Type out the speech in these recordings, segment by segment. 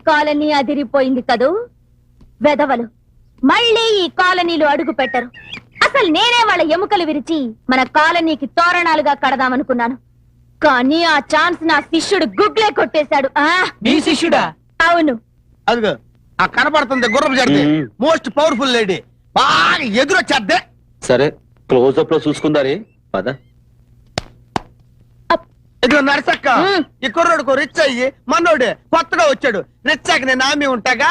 Colony అదిరిపోయింది కదూ. వెధవలు మళ్ళీ ఈ కాలనీలో అడుగు పెట్టరు. అసలు నేనే వాళ్ళ ఎముకలు విరిచి మన కాలనీకి తోరణాలుగా కడదామనుకున్నాను. కానీ ఆ ఛాన్స్ నా శిష్యుడు గుగ్లే కొట్టేశాడు. నీ శిష్యుడా? అవును. అదిగో ఆ కనపడుతుంది గుర్రపు జడితే మోస్ట్ పవర్ఫుల్ లేడీ, బాగా ఎదురొచ్చేద్దే. సరే క్లోజ్అప్ లో చూసుకుందారి పద. ఇదిగో నరసక్క, ఈ కుర్రోడుకు రిచ్ అయ్యి మనోడు కొత్తగా వచ్చాడు. రిచ్ అయ్యి నేను ఆమె ఉంటాగా.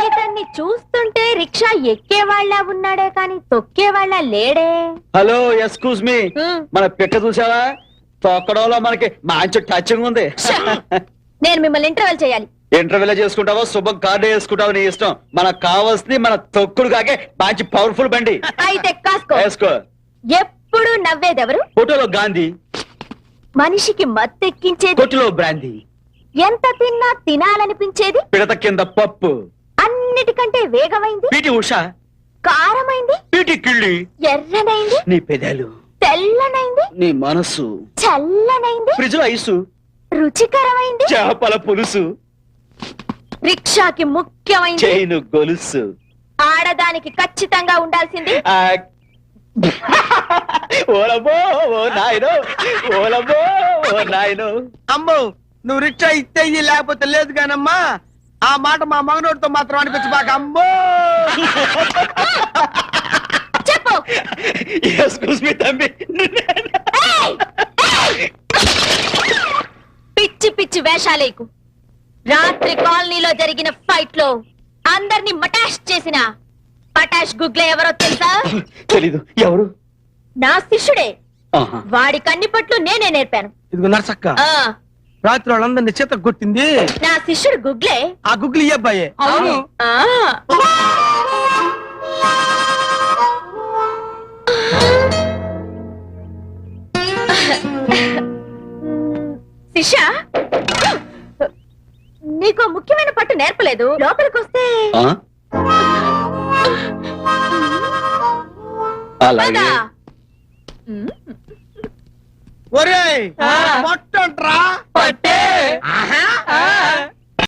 ఇతన్ని చూస్తుంటే రిక్షా ఎక్కేవాళ్ళ ఉన్నాడే కాని తొక్కేవాళ్ళ లేడే. హలో ఎక్స్క్యూజ్ మీ, మన పిక్క చూసావా? తొక్కడంలో మనకి మంచి టచింగ్ ఉంది. నేను మిమ్మల్ని ఇంటర్వెల్ చేయాలి. ఇంటర్వ్యూలో చేసుకుంటావో శుభం కార్డు వేసుకుంటావో నీ ఇష్టం. మనకు కావాల్సింది మన తొక్కుడు కాకే మంచి పవర్ఫుల్ బండి. అయితే కాసుకో. వేసుకో. ఎప్పుడు నవ్వేదెవరు? ఫోటోలో గాంధీ, మనిషికి మత్తెక్కించేది. కొట్టులో బ్రాందీ, ఎంత తిన్నా తినాలనిపించేది. పిడత కింద పప్పు, అన్నిటికంటే వేగమైంది. పీటి ఉష, కారమైంది. పీటి కిళ్ళి, ఎర్రనైంది. నీ పెదాలు, తెల్లనైంది. నీ మనసు, చల్లనైంది. Fridge ice, రుచికరమైంది. చేపల పులుసు, రిక్షాకి ముఖ్యమైంది చైను గొలుసు. ఆడదానికి ఖచ్చితంగా ఉండాల్సింది ఓలబో ఓ నాయనో, ఓలబో ఓ నాయనో. అమ్మో, నువ్వు రిక్షా ఇస్తే ఇయ్యి, లేకపోతే లేదు కానమ్మా. ఆ మాట మా మగనోడితో మాత్రం అనిపించి బాగా. అమ్మో చెప్పు. ఎక్స్క్యూజ్ మీ తమ్మి. పిచ్చి పిచ్చి వేషాలేకు. రాత్రి కాలనీలో జరిగిన ఫైట్ లో అందరిని మటాష్ చేసిన పటాష్ గుగ్లే ఎవరో తెలుసా? తెలీదు. ఎవరు? నా శిష్యుడే. ఆహా. వాడి కన్నిపట్లు నేనే నేర్పాను. ఇదిగో నరసక్క, ఆ రాత్రి వాళ్ళందరినీ చేత కొట్టింది నా శిష్యుడు గుగ్లే. ఆ గుగ్లి ఈ అబ్బాయే. అవును. శిష్య, నీకు ముఖ్యమైన పట్టు నేర్పలేదు. లోపలికి వస్తే ఆ? అలాగే. ఒరేయ్, పట్టంట్రా. పట్టే. ఆహా.